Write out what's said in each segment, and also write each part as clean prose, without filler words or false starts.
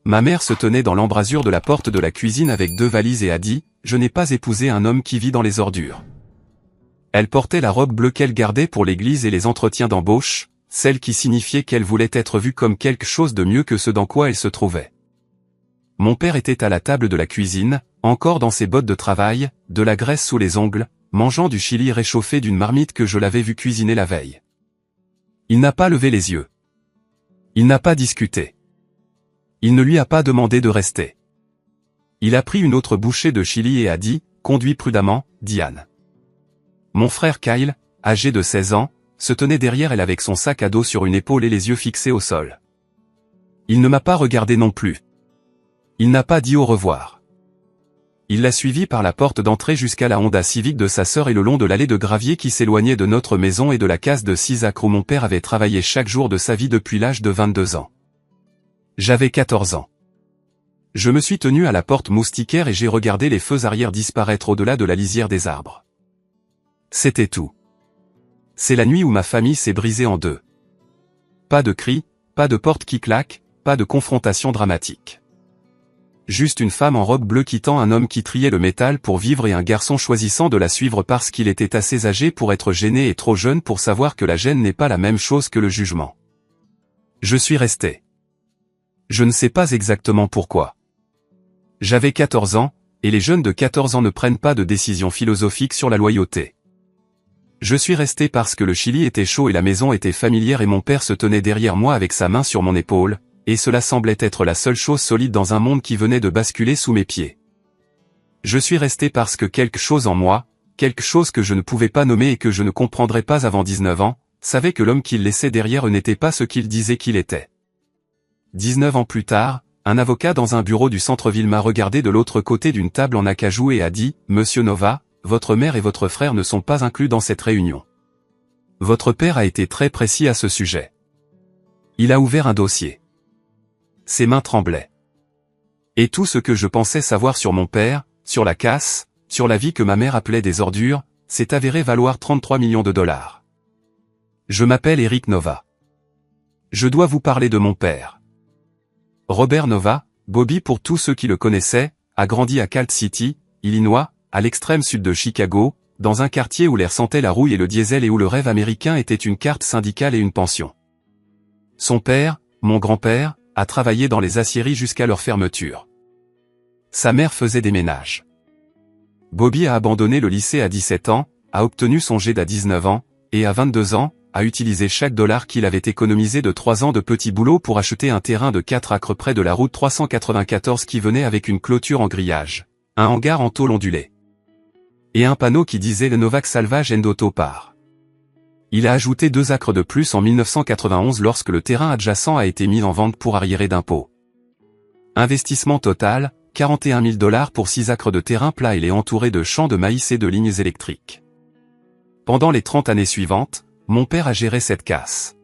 Ma mère se tenait dans l'embrasure de la porte de la cuisine avec 2 valises et a dit « Je n'ai pas épousé un homme qui vit dans les ordures ». Elle portait la robe bleue qu'elle gardait pour l'église et les entretiens d'embauche, celle qui signifiait qu'elle voulait être vue comme quelque chose de mieux que ce dans quoi elle se trouvait. Mon père était à la table de la cuisine, encore dans ses bottes de travail, de la graisse sous les ongles, mangeant du chili réchauffé d'une marmite que je l'avais vu cuisiner la veille. Il n'a pas levé les yeux. Il n'a pas discuté. Il ne lui a pas demandé de rester. Il a pris une autre bouchée de chili et a dit « Conduis prudemment, Diane ». Mon frère Kyle, âgé de 16 ans, se tenait derrière elle avec son sac à dos sur une épaule et les yeux fixés au sol. Il ne m'a pas regardé non plus. Il n'a pas dit au revoir. Il l'a suivi par la porte d'entrée jusqu'à la Honda Civic de sa sœur et le long de l'allée de gravier qui s'éloignait de notre maison et de la case de 6 acres où mon père avait travaillé chaque jour de sa vie depuis l'âge de 22 ans. J'avais 14 ans. Je me suis tenu à la porte moustiquaire et j'ai regardé les feux arrière disparaître au-delà de la lisière des arbres. C'était tout. C'est la nuit où ma famille s'est brisée en deux. Pas de cris, pas de porte qui claque, pas de confrontation dramatique. Juste une femme en robe bleue quittant un homme qui triait le métal pour vivre et un garçon choisissant de la suivre parce qu'il était assez âgé pour être gêné et trop jeune pour savoir que la gêne n'est pas la même chose que le jugement. Je suis resté. Je ne sais pas exactement pourquoi. J'avais 14 ans, et les jeunes de 14 ans ne prennent pas de décision philosophique sur la loyauté. Je suis resté parce que le chili était chaud et la maison était familière et mon père se tenait derrière moi avec sa main sur mon épaule, et cela semblait être la seule chose solide dans un monde qui venait de basculer sous mes pieds. Je suis resté parce que quelque chose en moi, quelque chose que je ne pouvais pas nommer et que je ne comprendrais pas avant 19 ans, savait que l'homme qu'il laissait derrière eux n'était pas ce qu'il disait qu'il était. 19 ans plus tard, un avocat dans un bureau du centre-ville m'a regardé de l'autre côté d'une table en acajou et a dit « Monsieur Nova, votre mère et votre frère ne sont pas inclus dans cette réunion. » Votre père a été très précis à ce sujet. Il a ouvert un dossier. Ses mains tremblaient. Et tout ce que je pensais savoir sur mon père, sur la casse, sur la vie que ma mère appelait des ordures, s'est avéré valoir 33 millions de dollars. Je m'appelle Eric Nova. Je dois vous parler de mon père. Robert Nova, Bobby pour tous ceux qui le connaissaient, a grandi à Calt City, Illinois, à l'extrême sud de Chicago, dans un quartier où l'air sentait la rouille et le diesel et où le rêve américain était une carte syndicale et une pension. Son père, mon grand-père, a travaillé dans les aciéries jusqu'à leur fermeture. Sa mère faisait des ménages. Bobby a abandonné le lycée à 17 ans, a obtenu son GED à 19 ans, et à 22 ans, a utilisé chaque dollar qu'il avait économisé de 3 ans de petits boulots pour acheter un terrain de 4 acres près de la route 394 qui venait avec une clôture en grillage, un hangar en tôle ondulée, et un panneau qui disait le Novak Salvage and Auto Part. Il a ajouté 2 acres de plus en 1991 lorsque le terrain adjacent a été mis en vente pour arriérés d'impôts. Investissement total, 41 000 $ pour 6 acres de terrain plat et entouré de champs de maïs et de lignes électriques. Pendant les 30 années suivantes, mon père a géré cette casse.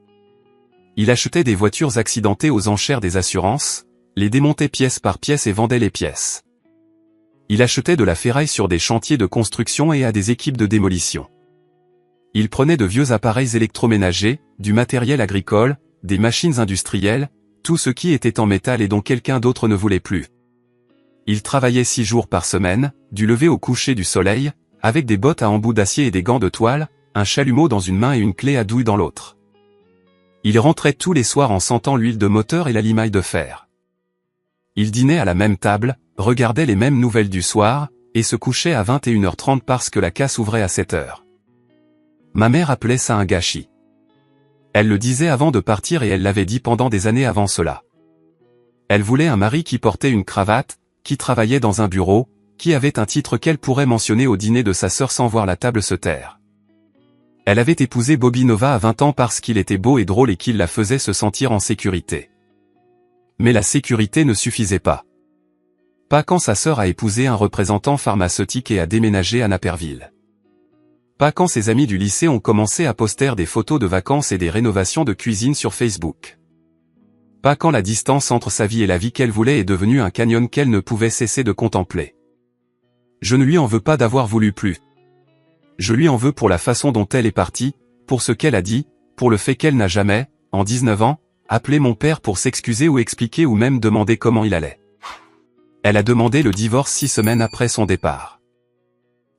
Il achetait des voitures accidentées aux enchères des assurances, les démontait pièce par pièce et vendait les pièces. Il achetait de la ferraille sur des chantiers de construction et à des équipes de démolition. Il prenait de vieux appareils électroménagers, du matériel agricole, des machines industrielles, tout ce qui était en métal et dont quelqu'un d'autre ne voulait plus. Il travaillait 6 jours par semaine, du lever au coucher du soleil, avec des bottes à embout d'acier et des gants de toile, un chalumeau dans une main et une clé à douille dans l'autre. Il rentrait tous les soirs en sentant l'huile de moteur et la limaille de fer. Il dînait à la même table, regardait les mêmes nouvelles du soir, et se couchait à 21h30 parce que la casse ouvrait à 7h. Ma mère appelait ça un gâchis. Elle le disait avant de partir et elle l'avait dit pendant des années avant cela. Elle voulait un mari qui portait une cravate, qui travaillait dans un bureau, qui avait un titre qu'elle pourrait mentionner au dîner de sa sœur sans voir la table se taire. Elle avait épousé Bobby Nova à 20 ans parce qu'il était beau et drôle et qu'il la faisait se sentir en sécurité. Mais la sécurité ne suffisait pas. Pas quand sa sœur a épousé un représentant pharmaceutique et a déménagé à Naperville. Pas quand ses amis du lycée ont commencé à poster des photos de vacances et des rénovations de cuisine sur Facebook. Pas quand la distance entre sa vie et la vie qu'elle voulait est devenue un canyon qu'elle ne pouvait cesser de contempler. Je ne lui en veux pas d'avoir voulu plus. Je lui en veux pour la façon dont elle est partie, pour ce qu'elle a dit, pour le fait qu'elle n'a jamais, en 19 ans, appeler mon père pour s'excuser ou expliquer ou même demander comment il allait. Elle a demandé le divorce 6 semaines après son départ.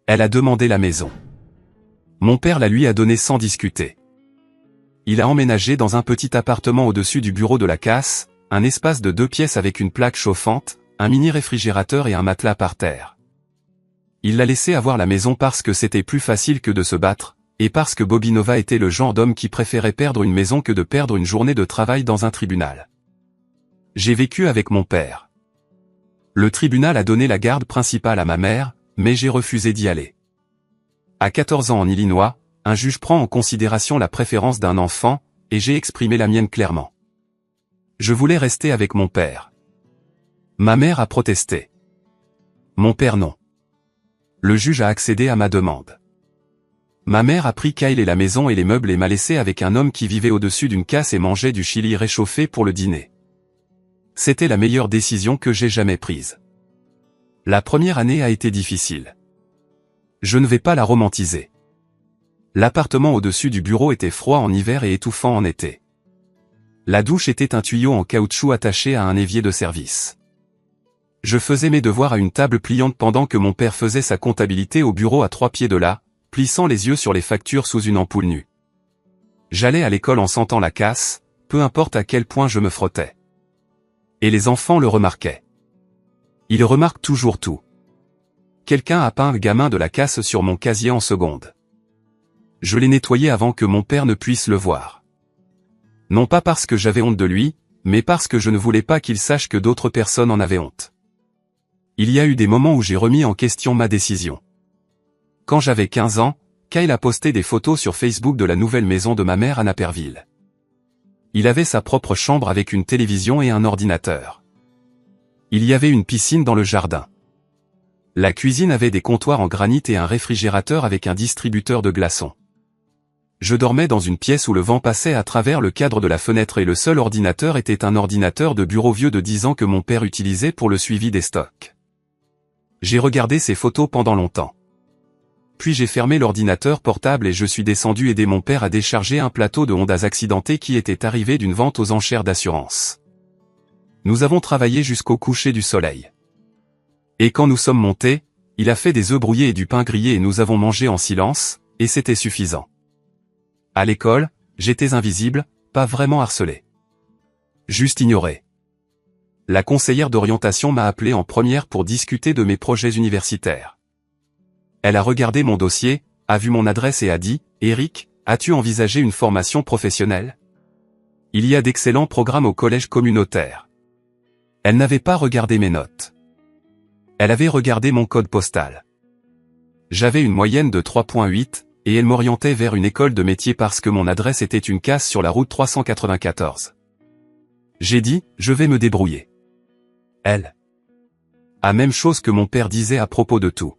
Elle a demandé la maison. Mon père la lui a donnée sans discuter. Il a emménagé dans un petit appartement au-dessus du bureau de la casse, un espace de 2 pièces avec une plaque chauffante, un mini réfrigérateur et un matelas par terre. Il l'a laissé avoir la maison parce que c'était plus facile que de se battre, et parce que Bobby Nova était le genre d'homme qui préférait perdre une maison que de perdre une journée de travail dans un tribunal. J'ai vécu avec mon père. Le tribunal a donné la garde principale à ma mère, mais j'ai refusé d'y aller. À 14 ans en Illinois, un juge prend en considération la préférence d'un enfant, et j'ai exprimé la mienne clairement. Je voulais rester avec mon père. Ma mère a protesté. Mon père non. Le juge a accédé à ma demande. Ma mère a pris Kyle et la maison et les meubles et m'a laissé avec un homme qui vivait au-dessus d'une casse et mangeait du chili réchauffé pour le dîner. C'était la meilleure décision que j'ai jamais prise. La première année a été difficile. Je ne vais pas la romantiser. L'appartement au-dessus du bureau était froid en hiver et étouffant en été. La douche était un tuyau en caoutchouc attaché à un évier de service. Je faisais mes devoirs à une table pliante pendant que mon père faisait sa comptabilité au bureau à 3 pieds de là, plissant les yeux sur les factures sous une ampoule nue. J'allais à l'école en sentant la casse, peu importe à quel point je me frottais. Et les enfants le remarquaient. Ils remarquent toujours tout. Quelqu'un a peint le gamin de la casse sur mon casier en seconde. Je l'ai nettoyé avant que mon père ne puisse le voir. Non pas parce que j'avais honte de lui, mais parce que je ne voulais pas qu'il sache que d'autres personnes en avaient honte. Il y a eu des moments où j'ai remis en question ma décision. Quand j'avais 15 ans, Kyle a posté des photos sur Facebook de la nouvelle maison de ma mère à Naperville. Il avait sa propre chambre avec une télévision et un ordinateur. Il y avait une piscine dans le jardin. La cuisine avait des comptoirs en granit et un réfrigérateur avec un distributeur de glaçons. Je dormais dans une pièce où le vent passait à travers le cadre de la fenêtre et le seul ordinateur était un ordinateur de bureau vieux de 10 ans que mon père utilisait pour le suivi des stocks. J'ai regardé ces photos pendant longtemps. Puis j'ai fermé l'ordinateur portable et je suis descendu aider mon père à décharger un plateau de Hondas accidenté qui était arrivé d'une vente aux enchères d'assurance. Nous avons travaillé jusqu'au coucher du soleil. Et quand nous sommes montés, il a fait des œufs brouillés et du pain grillé et nous avons mangé en silence, et c'était suffisant. À l'école, j'étais invisible, pas vraiment harcelé. Juste ignoré. La conseillère d'orientation m'a appelé en première pour discuter de mes projets universitaires. Elle a regardé mon dossier, a vu mon adresse et a dit « Eric, as-tu envisagé une formation professionnelle ? Il y a d'excellents programmes au collège communautaire. » Elle n'avait pas regardé mes notes. Elle avait regardé mon code postal. J'avais une moyenne de 3,8, et elle m'orientait vers une école de métier parce que mon adresse était une casse sur la route 394. J'ai dit « Je vais me débrouiller. » Elle. La même chose que mon père disait à propos de tout.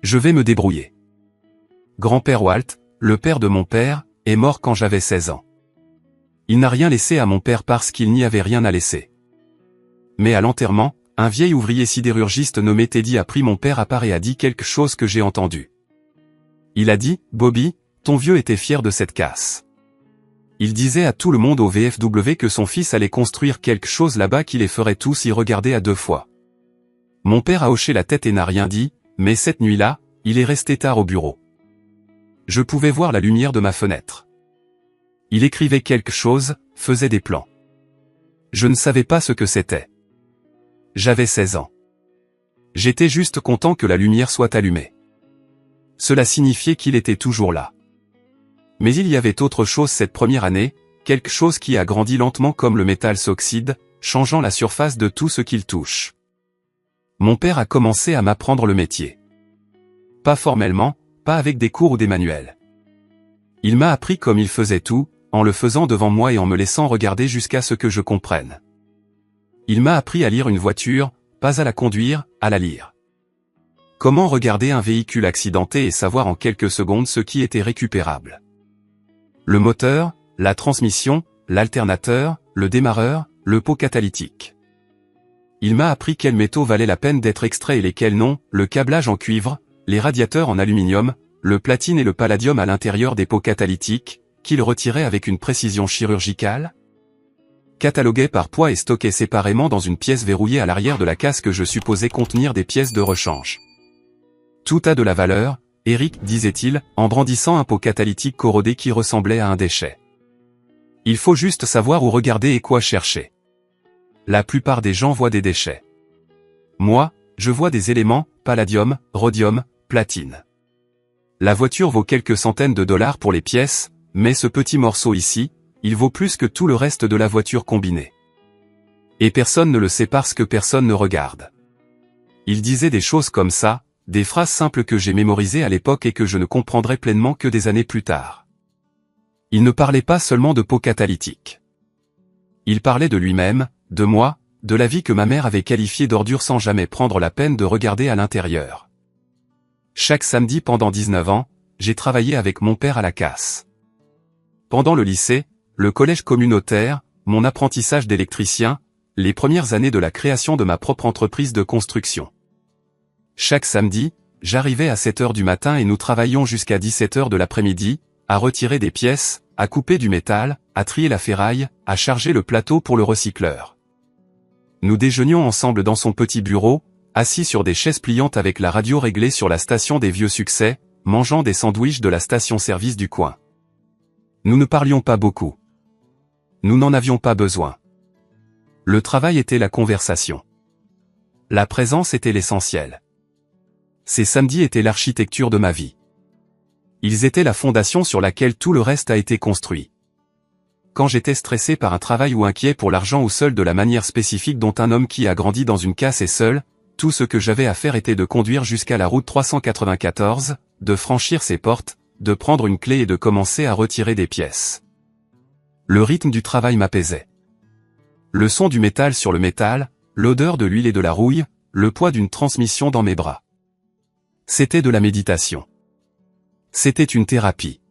Je vais me débrouiller. Grand-père Walt, le père de mon père, est mort quand j'avais 16 ans. Il n'a rien laissé à mon père parce qu'il n'y avait rien à laisser. Mais à l'enterrement, un vieil ouvrier sidérurgiste nommé Teddy a pris mon père à part et a dit quelque chose que j'ai entendu. Il a dit « Bobby, ton vieux était fier de cette casse. » Il disait à tout le monde au VFW que son fils allait construire quelque chose là-bas qui les ferait tous y regarder à 2 fois. Mon père a hoché la tête et n'a rien dit, mais cette nuit-là, il est resté tard au bureau. Je pouvais voir la lumière de ma fenêtre. Il écrivait quelque chose, faisait des plans. Je ne savais pas ce que c'était. J'avais 16 ans. J'étais juste content que la lumière soit allumée. Cela signifiait qu'il était toujours là. Mais il y avait autre chose cette première année, quelque chose qui a grandi lentement comme le métal s'oxyde, changeant la surface de tout ce qu'il touche. Mon père a commencé à m'apprendre le métier. Pas formellement, pas avec des cours ou des manuels. Il m'a appris comme il faisait tout, en le faisant devant moi et en me laissant regarder jusqu'à ce que je comprenne. Il m'a appris à lire une voiture, pas à la conduire, à la lire. Comment regarder un véhicule accidenté et savoir en quelques secondes ce qui était récupérable. Le moteur, la transmission, l'alternateur, le démarreur, le pot catalytique. Il m'a appris quels métaux valaient la peine d'être extraits et lesquels non, le câblage en cuivre, les radiateurs en aluminium, le platine et le palladium à l'intérieur des pots catalytiques, qu'il retirait avec une précision chirurgicale. catalogués par poids et stockés séparément dans une pièce verrouillée à l'arrière de la caisse que je supposais contenir des pièces de rechange. Tout a de la valeur, Eric, disait-il, en brandissant un pot catalytique corrodé qui ressemblait à un déchet. Il faut juste savoir où regarder et quoi chercher. La plupart des gens voient des déchets. Moi, je vois des éléments, palladium, rhodium, platine. La voiture vaut quelques centaines de dollars pour les pièces, mais ce petit morceau ici, il vaut plus que tout le reste de la voiture combinée. Et personne ne le sait parce que personne ne regarde. Il disait des choses comme ça, des phrases simples que j'ai mémorisées à l'époque et que je ne comprendrai pleinement que des années plus tard. Il ne parlait pas seulement de pot catalytique. Il parlait de lui-même, de moi, de la vie que ma mère avait qualifiée d'ordure sans jamais prendre la peine de regarder à l'intérieur. Chaque samedi pendant 19 ans, j'ai travaillé avec mon père à la casse. Pendant le lycée, le collège communautaire, mon apprentissage d'électricien, les premières années de la création de ma propre entreprise de construction. Chaque samedi, j'arrivais à 7 heures du matin et nous travaillions jusqu'à 17 heures de l'après-midi, à retirer des pièces, à couper du métal, à trier la ferraille, à charger le plateau pour le recycleur. Nous déjeunions ensemble dans son petit bureau, assis sur des chaises pliantes avec la radio réglée sur la station des Vieux Succès, mangeant des sandwichs de la station-service du coin. Nous ne parlions pas beaucoup. Nous n'en avions pas besoin. Le travail était la conversation. La présence était l'essentiel. Ces samedis étaient l'architecture de ma vie. Ils étaient la fondation sur laquelle tout le reste a été construit. Quand j'étais stressé par un travail ou inquiet pour l'argent ou seul de la manière spécifique dont un homme qui a grandi dans une casse est seul, tout ce que j'avais à faire était de conduire jusqu'à la route 394, de franchir ses portes, de prendre une clé et de commencer à retirer des pièces. Le rythme du travail m'apaisait. Le son du métal sur le métal, l'odeur de l'huile et de la rouille, le poids d'une transmission dans mes bras. C'était de la méditation. C'était une thérapie.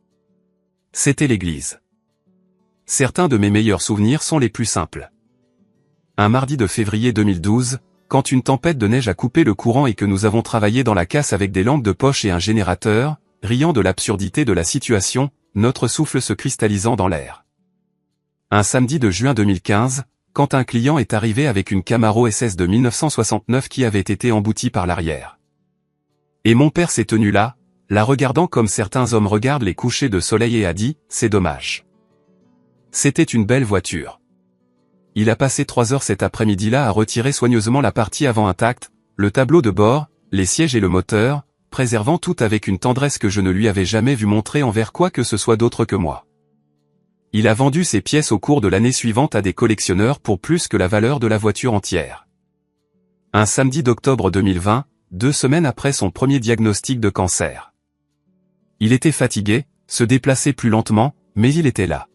C'était l'église. Certains de mes meilleurs souvenirs sont les plus simples. Un mardi de février 2012, quand une tempête de neige a coupé le courant et que nous avons travaillé dans la casse avec des lampes de poche et un générateur, riant de l'absurdité de la situation, notre souffle se cristallisant dans l'air. Un samedi de juin 2015, quand un client est arrivé avec une Camaro SS de 1969 qui avait été emboutie par l'arrière. Et mon père s'est tenu là, la regardant comme certains hommes regardent les couchers de soleil et a dit, c'est dommage. C'était une belle voiture. Il a passé 3 heures cet après-midi-là à retirer soigneusement la partie avant intacte, le tableau de bord, les sièges et le moteur, préservant tout avec une tendresse que je ne lui avais jamais vu montrer envers quoi que ce soit d'autre que moi. Il a vendu ses pièces au cours de l'année suivante à des collectionneurs pour plus que la valeur de la voiture entière. Un samedi d'octobre 2020, 2 semaines après son premier diagnostic de cancer. Il était fatigué, se déplaçait plus lentement, mais il était là.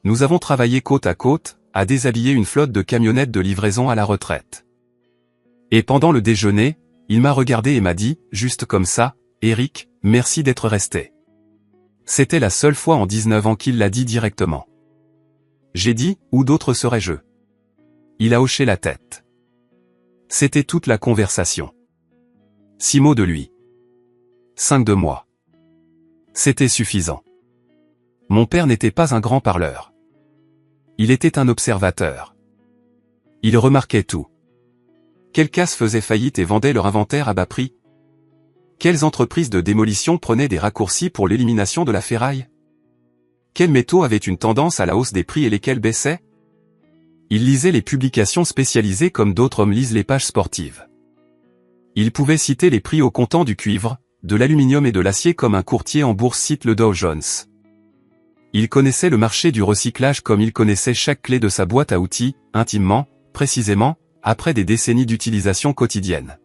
Nous avons travaillé côte à côte, à déshabiller une flotte de camionnettes de livraison à la retraite. Et pendant le déjeuner, il m'a regardé et m'a dit, juste comme ça, « Eric, merci d'être resté. » C'était la seule fois en 19 ans qu'il l'a dit directement. J'ai dit, où d'autre serais-je? Il a hoché la tête. C'était toute la conversation. 6 mots de lui. 5 de moi. C'était suffisant. Mon père n'était pas un grand parleur. Il était un observateur. Il remarquait tout. Quelles casses faisaient faillite et vendaient leur inventaire à bas prix? Quelles entreprises de démolition prenaient des raccourcis pour l'élimination de la ferraille? Quels métaux avaient une tendance à la hausse des prix et lesquels baissaient? Il lisait les publications spécialisées comme d'autres hommes lisent les pages sportives. Il pouvait citer les prix au comptant du cuivre, de l'aluminium et de l'acier comme un courtier en bourse cite le Dow Jones. Il connaissait le marché du recyclage comme il connaissait chaque clé de sa boîte à outils, intimement, précisément, après des décennies d'utilisation quotidienne.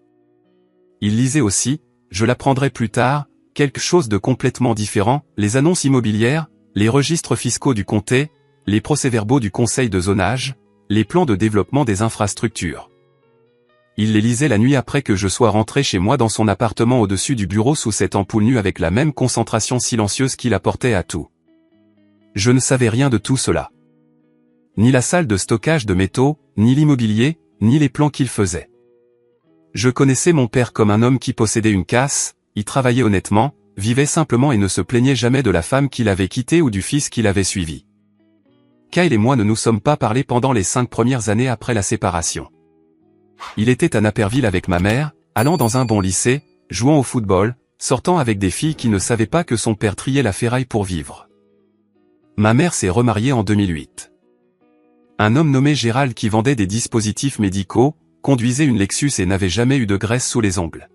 Il lisait aussi, je l'apprendrai plus tard, quelque chose de complètement différent, les annonces immobilières, les registres fiscaux du comté, les procès-verbaux du conseil de zonage, les plans de développement des infrastructures. Il les lisait la nuit après que je sois rentré chez moi dans son appartement au-dessus du bureau sous cette ampoule nue avec la même concentration silencieuse qu'il apportait à tout. Je ne savais rien de tout cela. Ni la salle de stockage de métaux, ni l'immobilier, ni les plans qu'il faisait. Je connaissais mon père comme un homme qui possédait une casse, y travaillait honnêtement, vivait simplement et ne se plaignait jamais de la femme qu'il avait quittée ou du fils qu'il avait suivi. Kyle et moi ne nous sommes pas parlé pendant les 5 premières années après la séparation. Il était à Naperville avec ma mère, allant dans un bon lycée, jouant au football, sortant avec des filles qui ne savaient pas que son père triait la ferraille pour vivre. Ma mère s'est remariée en 2008. Un homme nommé Gérald qui vendait des dispositifs médicaux, conduisait une Lexus et n'avait jamais eu de graisse sous les ongles.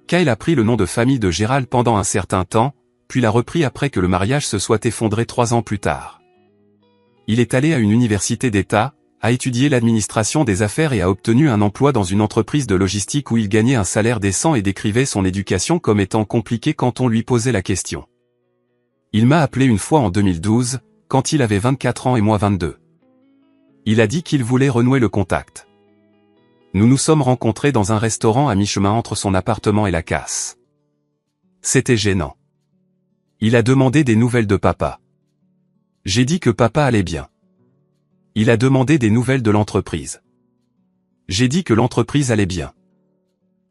Kyle a pris le nom de famille de Gérald pendant un certain temps, puis l'a repris après que le mariage se soit effondré 3 ans plus tard. Il est allé à une université d'État, a étudié l'administration des affaires et a obtenu un emploi dans une entreprise de logistique où il gagnait un salaire décent et décrivait son éducation comme étant compliquée quand on lui posait la question. Il m'a appelé une fois en 2012, quand il avait 24 ans et moi 22. Il a dit qu'il voulait renouer le contact. Nous nous sommes rencontrés dans un restaurant à mi-chemin entre son appartement et la casse. C'était gênant. Il a demandé des nouvelles de papa. J'ai dit que papa allait bien. Il a demandé des nouvelles de l'entreprise. J'ai dit que l'entreprise allait bien.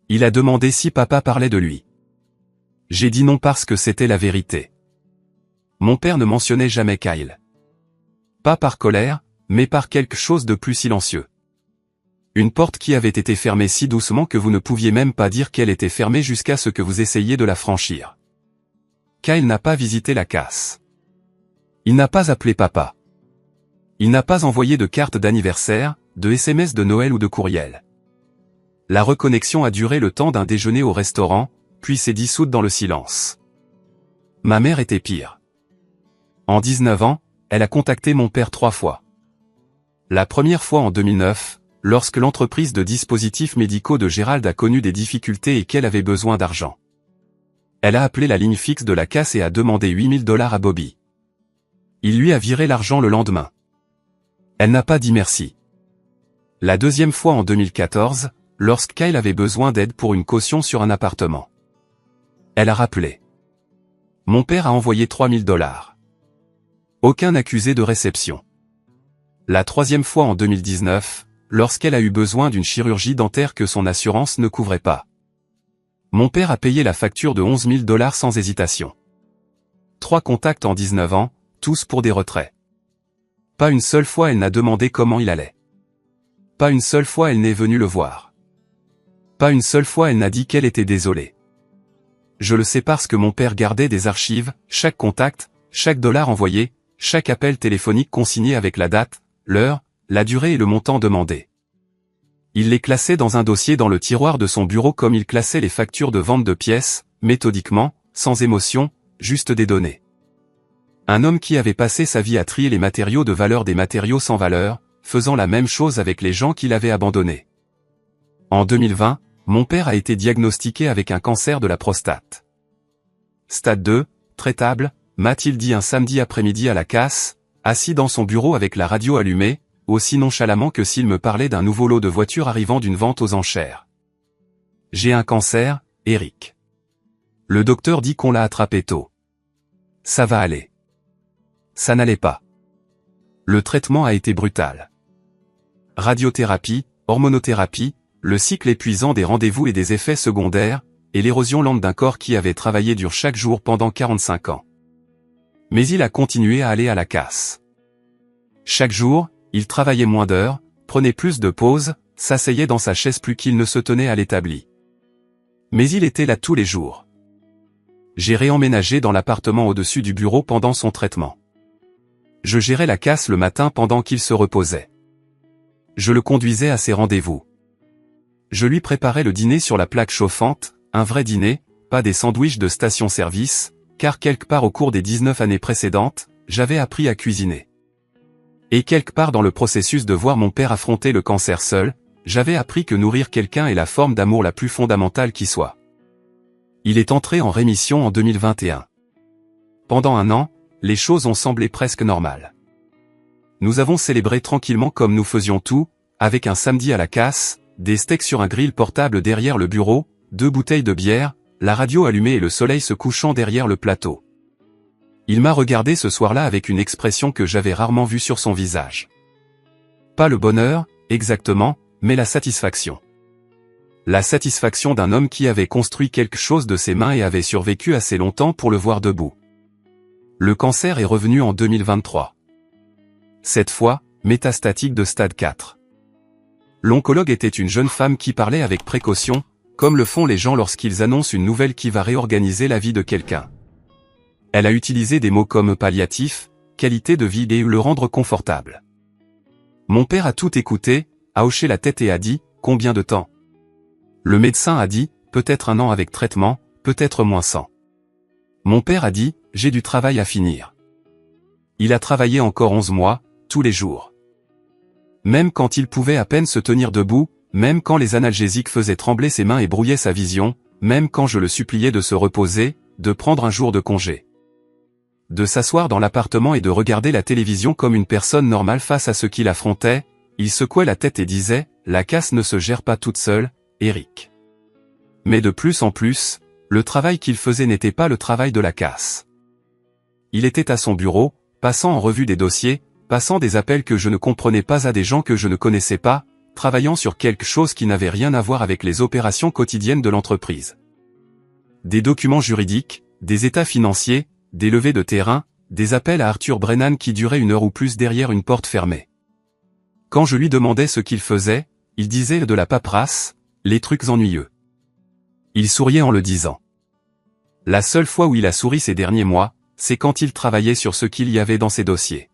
Il a demandé si papa parlait de lui. J'ai dit non parce que c'était la vérité. Mon père ne mentionnait jamais Kyle. Pas par colère, mais par quelque chose de plus silencieux. Une porte qui avait été fermée si doucement que vous ne pouviez même pas dire qu'elle était fermée jusqu'à ce que vous essayiez de la franchir. Kyle n'a pas visité la casse. Il n'a pas appelé papa. Il n'a pas envoyé de carte d'anniversaire, de SMS de Noël ou de courriel. La reconnexion a duré le temps d'un déjeuner au restaurant, puis s'est dissoute dans le silence. Ma mère était pire. En 19 ans, elle a contacté mon père 3 fois. La première fois en 2009, lorsque l'entreprise de dispositifs médicaux de Gérald a connu des difficultés et qu'elle avait besoin d'argent. Elle a appelé la ligne fixe de la casse et a demandé $8 000 à Bobby. Il lui a viré l'argent le lendemain. Elle n'a pas dit merci. La deuxième fois en 2014, lorsque Kyle avait besoin d'aide pour une caution sur un appartement. Elle a rappelé. Mon père a envoyé $3 000. Aucun accusé de réception. La troisième fois en 2019, lorsqu'elle a eu besoin d'une chirurgie dentaire que son assurance ne couvrait pas. Mon père a payé la facture de $11 000 sans hésitation. 3 contacts en 19 ans, tous pour des retraits. Pas une seule fois elle n'a demandé comment il allait. Pas une seule fois elle n'est venue le voir. Pas une seule fois elle n'a dit qu'elle était désolée. Je le sais parce que mon père gardait des archives, chaque contact, chaque dollar envoyé, chaque appel téléphonique consigné avec la date, l'heure, la durée et le montant demandé. Il les classait dans un dossier dans le tiroir de son bureau comme il classait les factures de vente de pièces, méthodiquement, sans émotion, juste des données. Un homme qui avait passé sa vie à trier les matériaux de valeur des matériaux sans valeur, faisant la même chose avec les gens qu'il avait abandonnés. En 2020, mon père a été diagnostiqué avec un cancer de la prostate. Stade 2, traitable, m'a-t-il dit un samedi après-midi à la casse, assis dans son bureau avec la radio allumée, aussi nonchalamment que s'il me parlait d'un nouveau lot de voitures arrivant d'une vente aux enchères. J'ai un cancer, Eric. Le docteur dit qu'on l'a attrapé tôt. Ça va aller. Ça n'allait pas. Le traitement a été brutal. Radiothérapie, hormonothérapie, le cycle épuisant des rendez-vous et des effets secondaires, et l'érosion lente d'un corps qui avait travaillé dur chaque jour pendant 45 ans. Mais il a continué à aller à la casse. Chaque jour, il travaillait moins d'heures, prenait plus de pauses, s'asseyait dans sa chaise plus qu'il ne se tenait à l'établi. Mais il était là tous les jours. J'ai réemménagé dans l'appartement au-dessus du bureau pendant son traitement. Je gérais la casse le matin pendant qu'il se reposait. Je le conduisais à ses rendez-vous. Je lui préparais le dîner sur la plaque chauffante, un vrai dîner, pas des sandwichs de station-service, car quelque part au cours des 19 années précédentes, j'avais appris à cuisiner. Et quelque part dans le processus de voir mon père affronter le cancer seul, j'avais appris que nourrir quelqu'un est la forme d'amour la plus fondamentale qui soit. Il est entré en rémission en 2021. Pendant un an, les choses ont semblé presque normales. Nous avons célébré tranquillement comme nous faisions tout, avec un samedi à la casse, des steaks sur un grill portable derrière le bureau, 2 bouteilles de bière, la radio allumée et le soleil se couchant derrière le plateau. Il m'a regardé ce soir-là avec une expression que j'avais rarement vue sur son visage. Pas le bonheur, exactement, mais la satisfaction. La satisfaction d'un homme qui avait construit quelque chose de ses mains et avait survécu assez longtemps pour le voir debout. Le cancer est revenu en 2023. cette fois, métastatique de stade 4. L'oncologue était une jeune femme qui parlait avec précaution, comme le font les gens lorsqu'ils annoncent une nouvelle qui va réorganiser la vie de quelqu'un. Elle a utilisé des mots comme palliatif, qualité de vie et le rendre confortable. Mon père a tout écouté, a hoché la tête et a dit, combien de temps? Le médecin a dit, peut-être 1 an avec traitement, peut-être moins 100. Mon père a dit, j'ai du travail à finir. Il a travaillé encore 11 mois, tous les jours. Même quand il pouvait à peine se tenir debout, même quand les analgésiques faisaient trembler ses mains et brouillaient sa vision, même quand je le suppliais de se reposer, de prendre un jour de congé. De s'asseoir dans l'appartement et de regarder la télévision comme une personne normale face à ce qu'il affrontait, il secouait la tête et disait, la casse ne se gère pas toute seule, Eric. Mais de plus en plus, le travail qu'il faisait n'était pas le travail de la casse. Il était à son bureau, passant en revue des dossiers, passant des appels que je ne comprenais pas à des gens que je ne connaissais pas, travaillant sur quelque chose qui n'avait rien à voir avec les opérations quotidiennes de l'entreprise. Des documents juridiques, des états financiers, des levées de terrain, des appels à Arthur Brennan qui duraient 1 heure ou plus derrière une porte fermée. Quand je lui demandais ce qu'il faisait, il disait de la paperasse, les trucs ennuyeux. Il souriait en le disant. La seule fois où il a souri ces derniers mois, c'est quand il travaillait sur ce qu'il y avait dans ses dossiers.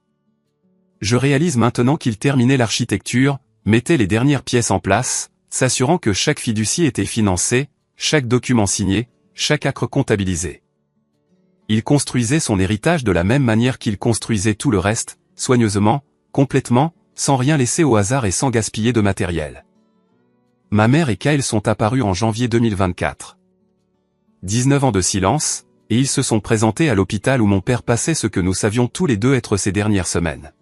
Je réalise maintenant qu'il terminait l'architecture, mettait les dernières pièces en place, s'assurant que chaque fiducie était financée, chaque document signé, chaque acre comptabilisé. Il construisait son héritage de la même manière qu'il construisait tout le reste, soigneusement, complètement, sans rien laisser au hasard et sans gaspiller de matériel. Ma mère et Kyle sont apparus en janvier 2024. 19 ans de silence, et ils se sont présentés à l'hôpital où mon père passait ce que nous savions tous les deux être ces dernières semaines.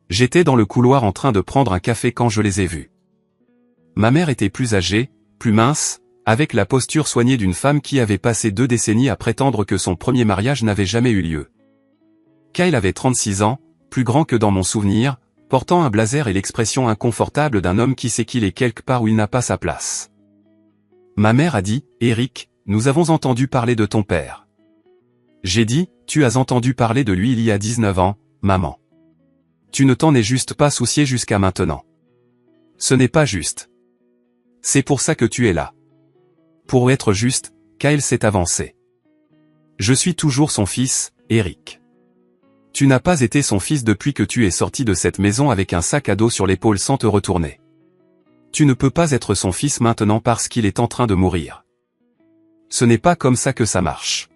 J'étais dans le couloir en train de prendre un café quand je les ai vus. Ma mère était plus âgée, plus mince, avec la posture soignée d'une femme qui avait passé 2 décennies à prétendre que son premier mariage n'avait jamais eu lieu. Kyle avait 36 ans, plus grand que dans mon souvenir, portant un blazer et l'expression inconfortable d'un homme qui sait qu'il est quelque part où il n'a pas sa place. Ma mère a dit, « Eric, nous avons entendu parler de ton père. » J'ai dit, « Tu as entendu parler de lui il y a 19 ans, maman. Tu ne t'en es juste pas soucié jusqu'à maintenant. Ce n'est pas juste. C'est pour ça que tu es là. » Pour être juste, Kyle s'est avancé. Je suis toujours son fils, Eric. Tu n'as pas été son fils depuis que tu es sorti de cette maison avec un sac à dos sur l'épaule sans te retourner. Tu ne peux pas être son fils maintenant parce qu'il est en train de mourir. Ce n'est pas comme ça que ça marche.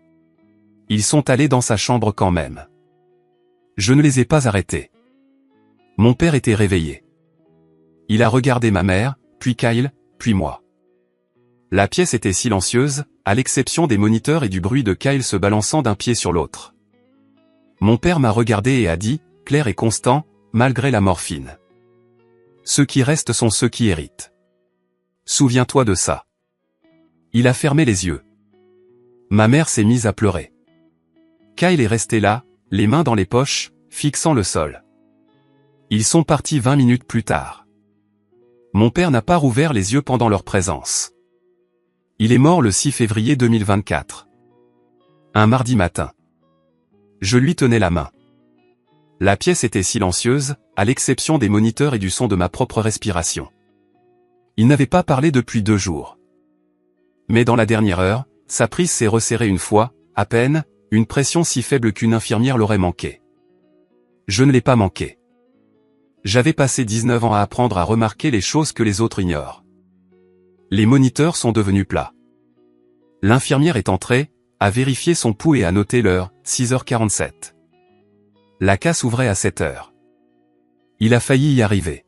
Ils sont allés dans sa chambre quand même. Je ne les ai pas arrêtés. Mon père était réveillé. Il a regardé ma mère, puis Kyle, puis moi. La pièce était silencieuse, à l'exception des moniteurs et du bruit de Kyle se balançant d'un pied sur l'autre. Mon père m'a regardé et a dit, clair et constant, malgré la morphine. Ceux qui restent sont ceux qui héritent. Souviens-toi de ça. Il a fermé les yeux. Ma mère s'est mise à pleurer. Kyle est resté là, les mains dans les poches, fixant le sol. Ils sont partis 20 minutes plus tard. Mon père n'a pas rouvert les yeux pendant leur présence. Il est mort le 6 février 2024. Un mardi matin. Je lui tenais la main. La pièce était silencieuse, à l'exception des moniteurs et du son de ma propre respiration. Il n'avait pas parlé depuis 2 jours. Mais dans la dernière heure, sa prise s'est resserrée une fois, à peine, une pression si faible qu'une infirmière l'aurait manqué. Je ne l'ai pas manqué. J'avais passé 19 ans à apprendre à remarquer les choses que les autres ignorent. Les moniteurs sont devenus plats. L'infirmière est entrée, a vérifié son pouls et a noté l'heure, 6h47. La casse ouvrait à 7h. Il a failli y arriver.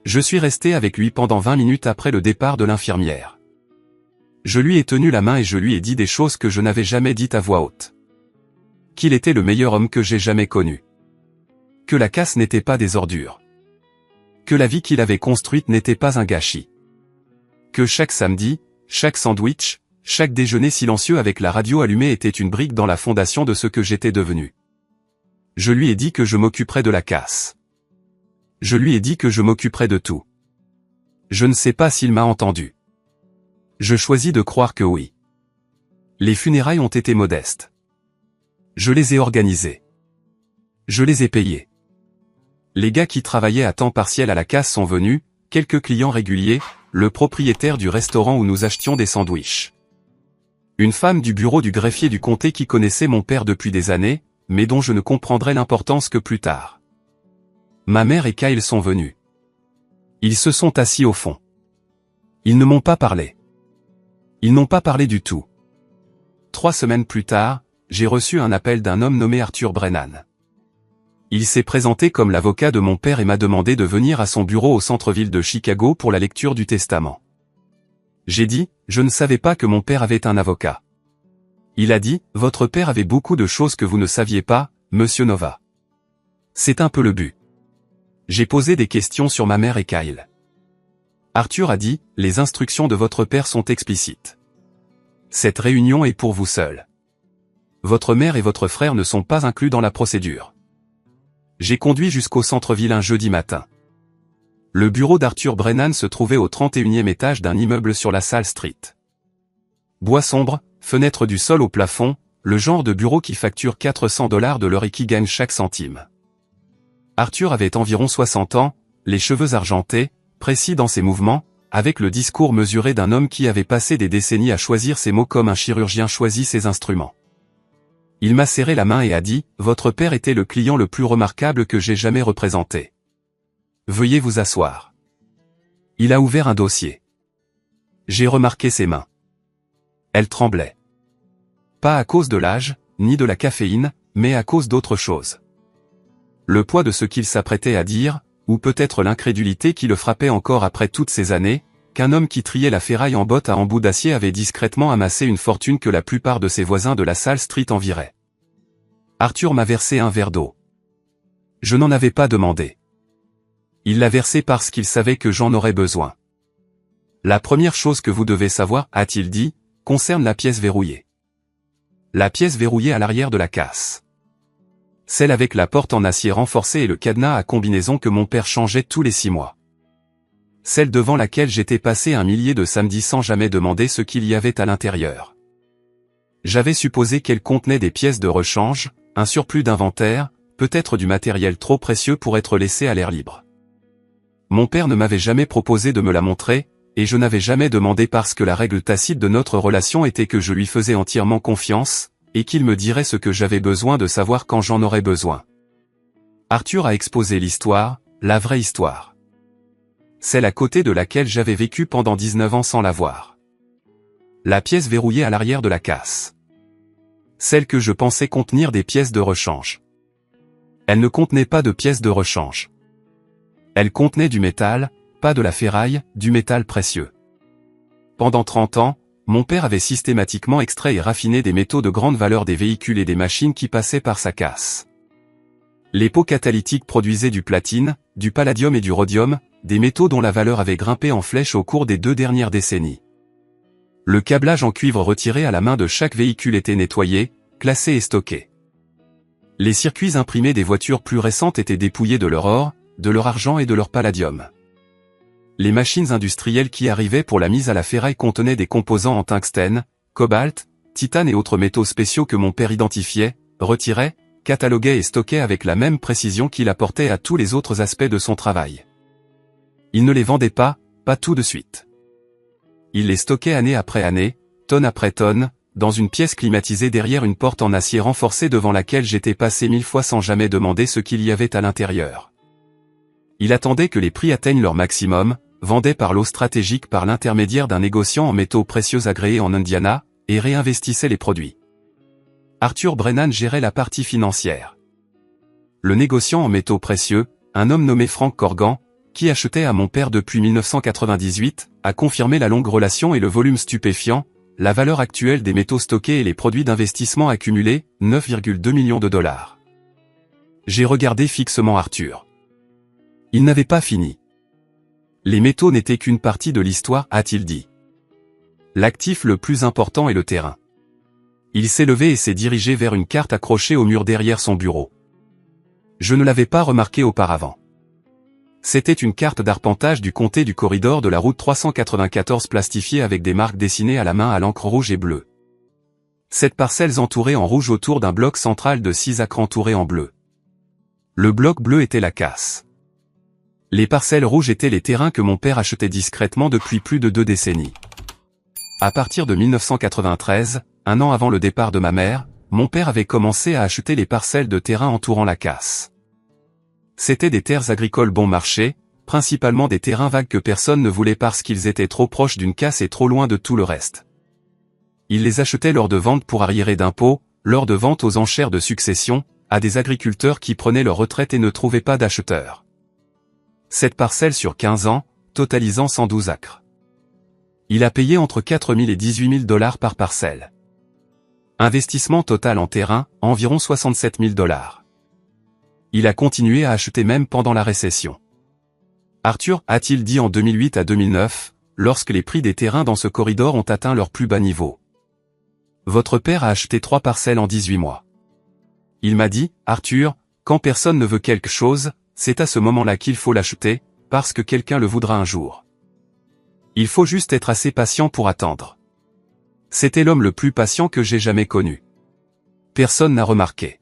Je suis resté avec lui pendant 20 minutes après le départ de l'infirmière. Je lui ai tenu la main et je lui ai dit des choses que je n'avais jamais dites à voix haute. Qu'il était le meilleur homme que j'ai jamais connu. Que la casse n'était pas des ordures. Que la vie qu'il avait construite n'était pas un gâchis. Que chaque samedi, chaque sandwich, chaque déjeuner silencieux avec la radio allumée était une brique dans la fondation de ce que j'étais devenu. Je lui ai dit que je m'occuperais de la casse. Je lui ai dit que je m'occuperais de tout. Je ne sais pas s'il m'a entendu. Je choisis de croire que oui. Les funérailles ont été modestes. Je les ai organisées. Je les ai payées. Les gars qui travaillaient à temps partiel à la casse sont venus, quelques clients réguliers, le propriétaire du restaurant où nous achetions des sandwichs. Une femme du bureau du greffier du comté qui connaissait mon père depuis des années, mais dont je ne comprendrai l'importance que plus tard. Ma mère et Kyle sont venus. Ils se sont assis au fond. Ils ne m'ont pas parlé. Ils n'ont pas parlé du tout. 3 semaines plus tard, j'ai reçu un appel d'un homme nommé Arthur Brennan. Il s'est présenté comme l'avocat de mon père et m'a demandé de venir à son bureau au centre-ville de Chicago pour la lecture du testament. J'ai dit, je ne savais pas que mon père avait un avocat. Il a dit, votre père avait beaucoup de choses que vous ne saviez pas, monsieur Nova. C'est un peu le but. J'ai posé des questions sur ma mère et Kyle. Arthur a dit, les instructions de votre père sont explicites. Cette réunion est pour vous seul. Votre mère et votre frère ne sont pas inclus dans la procédure. J'ai conduit jusqu'au centre-ville un jeudi matin. Le bureau d'Arthur Brennan se trouvait au 31e étage d'un immeuble sur la Salle Street. Bois sombre, fenêtre du sol au plafond, le genre de bureau qui facture $400 de l'heure et qui gagne chaque centime. Arthur avait environ 60 ans, les cheveux argentés, précis dans ses mouvements, avec le discours mesuré d'un homme qui avait passé des décennies à choisir ses mots comme un chirurgien choisit ses instruments. Il m'a serré la main et a dit, « Votre père était le client le plus remarquable que j'ai jamais représenté. Veuillez vous asseoir. » Il a ouvert un dossier. J'ai remarqué ses mains. Elles tremblaient. Pas à cause de l'âge, ni de la caféine, mais à cause d'autre chose. Le poids de ce qu'il s'apprêtait à dire, ou peut-être l'incrédulité qui le frappait encore après toutes ces années, qu'un homme qui triait la ferraille en bottes à embout d'acier avait discrètement amassé une fortune que la plupart de ses voisins de la Salle Street envieraient. Arthur m'a versé un verre d'eau. Je n'en avais pas demandé. Il l'a versé parce qu'il savait que j'en aurais besoin. La première chose que vous devez savoir, a-t-il dit, concerne la pièce verrouillée. La pièce verrouillée à l'arrière de la casse. Celle avec la porte en acier renforcé et le cadenas à combinaison que mon père changeait tous les 6 mois. Celle devant laquelle j'étais passé un millier de samedis sans jamais demander ce qu'il y avait à l'intérieur. J'avais supposé qu'elle contenait des pièces de rechange, un surplus d'inventaire, peut-être du matériel trop précieux pour être laissé à l'air libre. Mon père ne m'avait jamais proposé de me la montrer, et je n'avais jamais demandé parce que la règle tacite de notre relation était que je lui faisais entièrement confiance, et qu'il me dirait ce que j'avais besoin de savoir quand j'en aurais besoin. Arthur a exposé l'histoire, la vraie histoire. Celle à côté de laquelle j'avais vécu pendant 19 ans sans la voir. La pièce verrouillée à l'arrière de la casse. Celle que je pensais contenir des pièces de rechange. Elle ne contenait pas de pièces de rechange. Elle contenait du métal, pas de la ferraille, du métal précieux. Pendant 30 ans, mon père avait systématiquement extrait et raffiné des métaux de grande valeur des véhicules et des machines qui passaient par sa casse. Les pots catalytiques produisaient du platine, du palladium et du rhodium, des métaux dont la valeur avait grimpé en flèche au cours des 2 dernières décennies. Le câblage en cuivre retiré à la main de chaque véhicule était nettoyé, classé et stocké. Les circuits imprimés des voitures plus récentes étaient dépouillés de leur or, de leur argent et de leur palladium. Les machines industrielles qui arrivaient pour la mise à la ferraille contenaient des composants en tungstène, cobalt, titane et autres métaux spéciaux que mon père identifiait, retirait, cataloguait et stockait avec la même précision qu'il apportait à tous les autres aspects de son travail. Il ne les vendait pas tout de suite. Il les stockait année après année, tonne après tonne, dans une pièce climatisée derrière une porte en acier renforcé devant laquelle j'étais passé 1000 fois sans jamais demander ce qu'il y avait à l'intérieur. Il attendait que les prix atteignent leur maximum, vendait par lot stratégique par l'intermédiaire d'un négociant en métaux précieux agréé en Indiana, et réinvestissait les produits. Arthur Brennan gérait la partie financière. Le négociant en métaux précieux, un homme nommé Frank Corgan, qui achetait à mon père depuis 1998, a confirmé la longue relation et le volume stupéfiant, la valeur actuelle des métaux stockés et les produits d'investissement accumulés, 9,2 millions de dollars. J'ai regardé fixement Arthur. Il n'avait pas fini. Les métaux n'étaient qu'une partie de l'histoire, a-t-il dit. L'actif le plus important est le terrain. Il s'est levé et s'est dirigé vers une carte accrochée au mur derrière son bureau. Je ne l'avais pas remarqué auparavant. C'était une carte d'arpentage du comté du corridor de la route 394 plastifiée avec des marques dessinées à la main à l'encre rouge et bleue. 7 parcelles entourées en rouge autour d'un bloc central de 6 acres entourés en bleu. Le bloc bleu était la casse. Les parcelles rouges étaient les terrains que mon père achetait discrètement depuis plus de 2 décennies. À partir de 1993, un an avant le départ de ma mère, mon père avait commencé à acheter les parcelles de terrain entourant la casse. C'étaient des terres agricoles bon marché, principalement des terrains vagues que personne ne voulait parce qu'ils étaient trop proches d'une casse et trop loin de tout le reste. Il les achetait lors de ventes pour arriérés d'impôts, lors de ventes aux enchères de succession, à des agriculteurs qui prenaient leur retraite et ne trouvaient pas d'acheteurs. Cette parcelle sur 15 ans, totalisant 112 acres. Il a payé entre 4 000 et 18 000 $ par parcelle. Investissement total en terrain, environ 67 000 $. Il a continué à acheter même pendant la récession. Arthur, a-t-il dit en 2008 à 2009, lorsque les prix des terrains dans ce corridor ont atteint leur plus bas niveau. Votre père a acheté 3 parcelles en 18 mois. Il m'a dit, Arthur, quand personne ne veut quelque chose, c'est à ce moment-là qu'il faut l'acheter, parce que quelqu'un le voudra un jour. Il faut juste être assez patient pour attendre. C'était l'homme le plus patient que j'ai jamais connu. Personne n'a remarqué.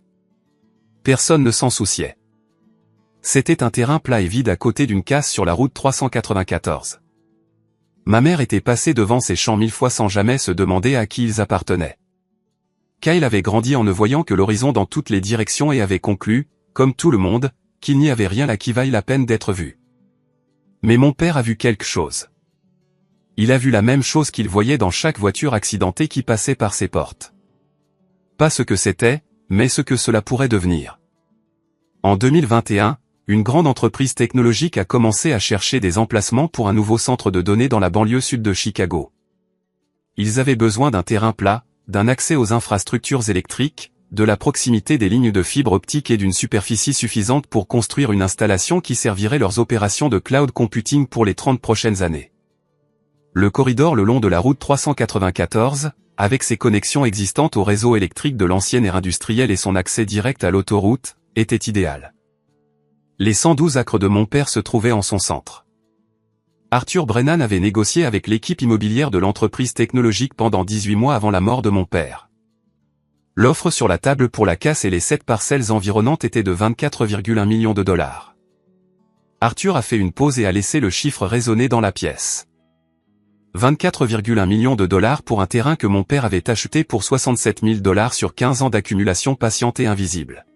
Personne ne s'en souciait. C'était un terrain plat et vide à côté d'une casse sur la route 394. Ma mère était passée devant ces champs 1000 fois sans jamais se demander à qui ils appartenaient. Kyle avait grandi en ne voyant que l'horizon dans toutes les directions et avait conclu, comme tout le monde, qu'il n'y avait rien là qui vaille la peine d'être vu. Mais mon père a vu quelque chose. Il a vu la même chose qu'il voyait dans chaque voiture accidentée qui passait par ses portes. Pas ce que c'était, mais ce que cela pourrait devenir. En 2021, une grande entreprise technologique a commencé à chercher des emplacements pour un nouveau centre de données dans la banlieue sud de Chicago. Ils avaient besoin d'un terrain plat, d'un accès aux infrastructures électriques, de la proximité des lignes de fibre optique et d'une superficie suffisante pour construire une installation qui servirait leurs opérations de cloud computing pour les 30 prochaines années. Le corridor le long de la route 394, avec ses connexions existantes au réseau électrique de l'ancienne ère industrielle et son accès direct à l'autoroute, était idéal. Les 112 acres de mon père se trouvaient en son centre. Arthur Brennan avait négocié avec l'équipe immobilière de l'entreprise technologique pendant 18 mois avant la mort de mon père. L'offre sur la table pour la casse et les 7 parcelles environnantes était de 24,1 millions de $. Arthur a fait une pause et a laissé le chiffre résonner dans la pièce. 24,1 millions de $ pour un terrain que mon père avait acheté pour 67 000 $ sur 15 ans d'accumulation patiente et invisible.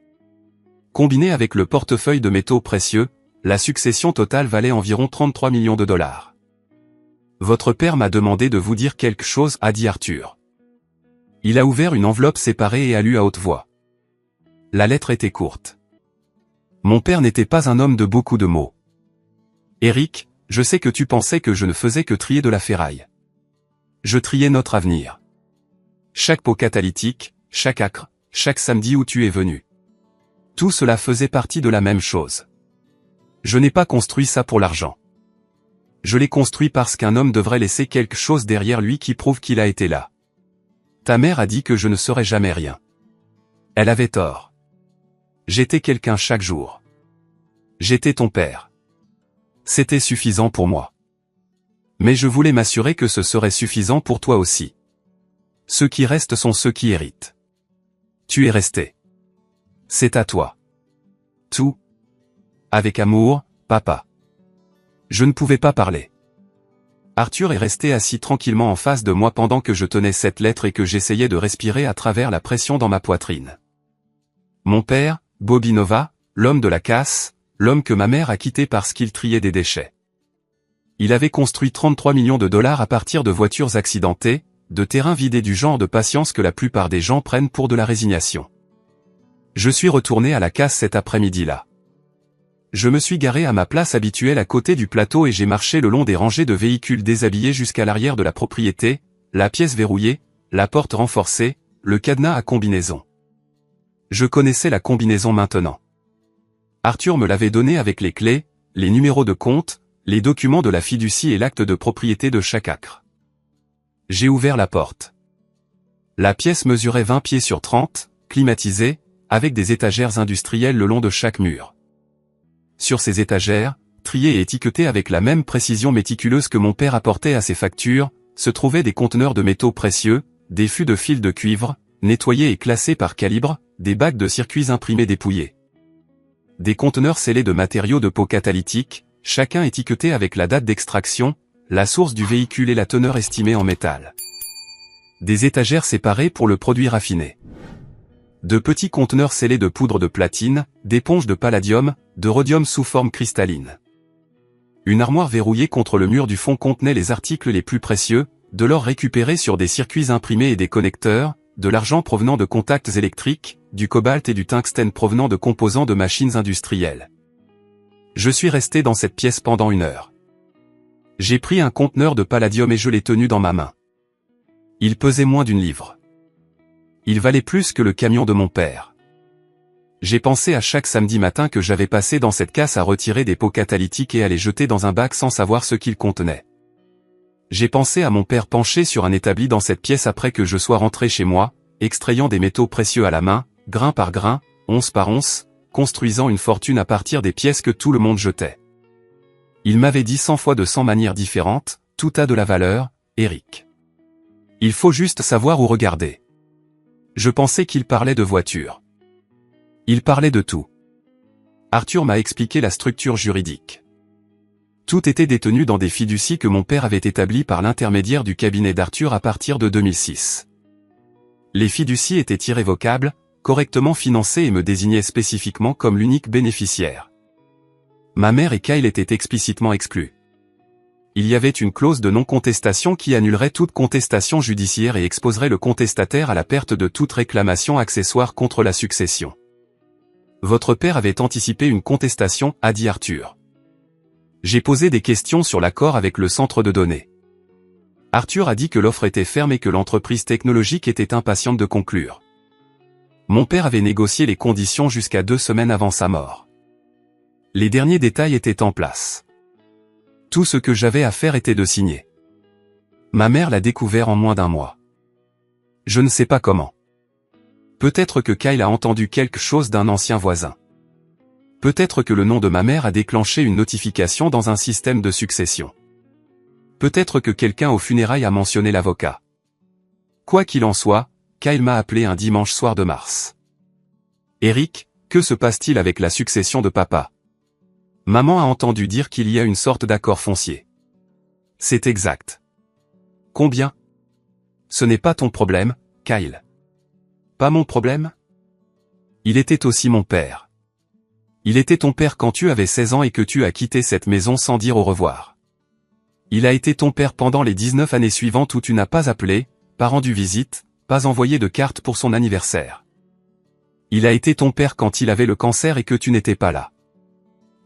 Combiné avec le portefeuille de métaux précieux, la succession totale valait environ 33 millions de $. Votre père m'a demandé de vous dire quelque chose, a dit Arthur. Il a ouvert une enveloppe séparée et a lu à haute voix. La lettre était courte. Mon père n'était pas un homme de beaucoup de mots. Eric, je sais que tu pensais que je ne faisais que trier de la ferraille. Je triais notre avenir. Chaque pot catalytique, chaque acre, chaque samedi où tu es venu. Tout cela faisait partie de la même chose. Je n'ai pas construit ça pour l'argent. Je l'ai construit parce qu'un homme devrait laisser quelque chose derrière lui qui prouve qu'il a été là. Ta mère a dit que je ne serais jamais rien. Elle avait tort. J'étais quelqu'un chaque jour. J'étais ton père. C'était suffisant pour moi. Mais je voulais m'assurer que ce serait suffisant pour toi aussi. Ceux qui restent sont ceux qui héritent. Tu es resté. C'est à toi. Tout. Avec amour, papa. Je ne pouvais pas parler. Arthur est resté assis tranquillement en face de moi pendant que je tenais cette lettre et que j'essayais de respirer à travers la pression dans ma poitrine. Mon père, Bobby Nova, l'homme de la casse, l'homme que ma mère a quitté parce qu'il triait des déchets. Il avait construit 33 millions de $ à partir de voitures accidentées, de terrains vidés du genre de patience que la plupart des gens prennent pour de la résignation. Je suis retourné à la casse cet après-midi-là. Je me suis garé à ma place habituelle à côté du plateau et j'ai marché le long des rangées de véhicules déshabillés jusqu'à l'arrière de la propriété, la pièce verrouillée, la porte renforcée, le cadenas à combinaison. Je connaissais la combinaison maintenant. Arthur me l'avait donnée avec les clés, les numéros de compte, les documents de la fiducie et l'acte de propriété de chaque acre. J'ai ouvert la porte. La pièce mesurait 20 pieds sur 30, climatisée, avec des étagères industrielles le long de chaque mur. Sur ces étagères, triées et étiquetées avec la même précision méticuleuse que mon père apportait à ses factures, se trouvaient des conteneurs de métaux précieux, des fûts de fil de cuivre, nettoyés et classés par calibre, des bacs de circuits imprimés dépouillés. Des conteneurs scellés de matériaux de peau catalytique, chacun étiqueté avec la date d'extraction, la source du véhicule et la teneur estimée en métal. Des étagères séparées pour le produit raffiné. De petits conteneurs scellés de poudre de platine, d'éponges de palladium, de rhodium sous forme cristalline. Une armoire verrouillée contre le mur du fond contenait les articles les plus précieux, de l'or récupéré sur des circuits imprimés et des connecteurs, de l'argent provenant de contacts électriques, du cobalt et du tungstène provenant de composants de machines industrielles. Je suis resté dans cette pièce pendant 1 heure. J'ai pris un conteneur de palladium et je l'ai tenu dans ma main. Il pesait moins d'1 livre. Il valait plus que le camion de mon père. J'ai pensé à chaque samedi matin que j'avais passé dans cette casse à retirer des pots catalytiques et à les jeter dans un bac sans savoir ce qu'ils contenaient. J'ai pensé à mon père penché sur un établi dans cette pièce après que je sois rentré chez moi, extrayant des métaux précieux à la main, grain par grain, once par once, construisant une fortune à partir des pièces que tout le monde jetait. Il m'avait dit 100 fois de 100 manières différentes, tout a de la valeur, Eric. Il faut juste savoir où regarder. Je pensais qu'il parlait de voitures. Il parlait de tout. Arthur m'a expliqué la structure juridique. Tout était détenu dans des fiducies que mon père avait établies par l'intermédiaire du cabinet d'Arthur à partir de 2006. Les fiducies étaient irrévocables, correctement financées et me désignaient spécifiquement comme l'unique bénéficiaire. Ma mère et Kyle étaient explicitement exclus. Il y avait une clause de non-contestation qui annulerait toute contestation judiciaire et exposerait le contestataire à la perte de toute réclamation accessoire contre la succession. Votre père avait anticipé une contestation, a dit Arthur. J'ai posé des questions sur l'accord avec le centre de données. Arthur a dit que l'offre était ferme et que l'entreprise technologique était impatiente de conclure. Mon père avait négocié les conditions jusqu'à 2 semaines avant sa mort. Les derniers détails étaient en place. Tout ce que j'avais à faire était de signer. Ma mère l'a découvert en moins d'1 mois. Je ne sais pas comment. Peut-être que Kyle a entendu quelque chose d'un ancien voisin. Peut-être que le nom de ma mère a déclenché une notification dans un système de succession. Peut-être que quelqu'un aux funérailles a mentionné l'avocat. Quoi qu'il en soit, Kyle m'a appelé un dimanche soir de mars. Eric, que se passe-t-il avec la succession de papa? Maman a entendu dire qu'il y a une sorte d'accord foncier. C'est exact. Combien? Ce n'est pas ton problème, Kyle. Pas mon problème? Il était aussi mon père. Il était ton père quand tu avais 16 ans et que tu as quitté cette maison sans dire au revoir. Il a été ton père pendant les 19 années suivantes où tu n'as pas appelé, pas rendu visite, pas envoyé de carte pour son anniversaire. Il a été ton père quand il avait le cancer et que tu n'étais pas là.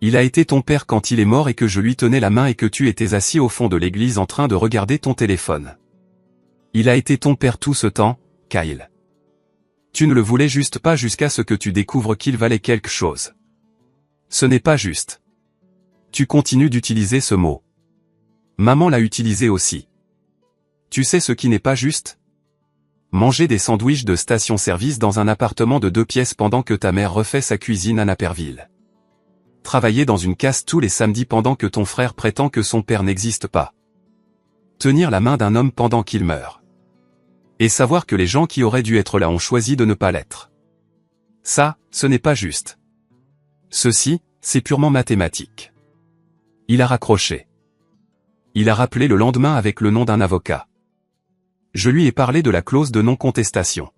Il a été ton père quand il est mort et que je lui tenais la main et que tu étais assis au fond de l'église en train de regarder ton téléphone. Il a été ton père tout ce temps, Kyle. Tu ne le voulais juste pas jusqu'à ce que tu découvres qu'il valait quelque chose. Ce n'est pas juste. Tu continues d'utiliser ce mot. Maman l'a utilisé aussi. Tu sais ce qui n'est pas juste? Manger des sandwichs de station-service dans un appartement de 2 pièces pendant que ta mère refait sa cuisine à Naperville. Travailler dans une casse tous les samedis pendant que ton frère prétend que son père n'existe pas. Tenir la main d'un homme pendant qu'il meurt. Et savoir que les gens qui auraient dû être là ont choisi de ne pas l'être. Ça, ce n'est pas juste. Ceci, c'est purement mathématique. Il a raccroché. Il a rappelé le lendemain avec le nom d'un avocat. Je lui ai parlé de la clause de non-contestation.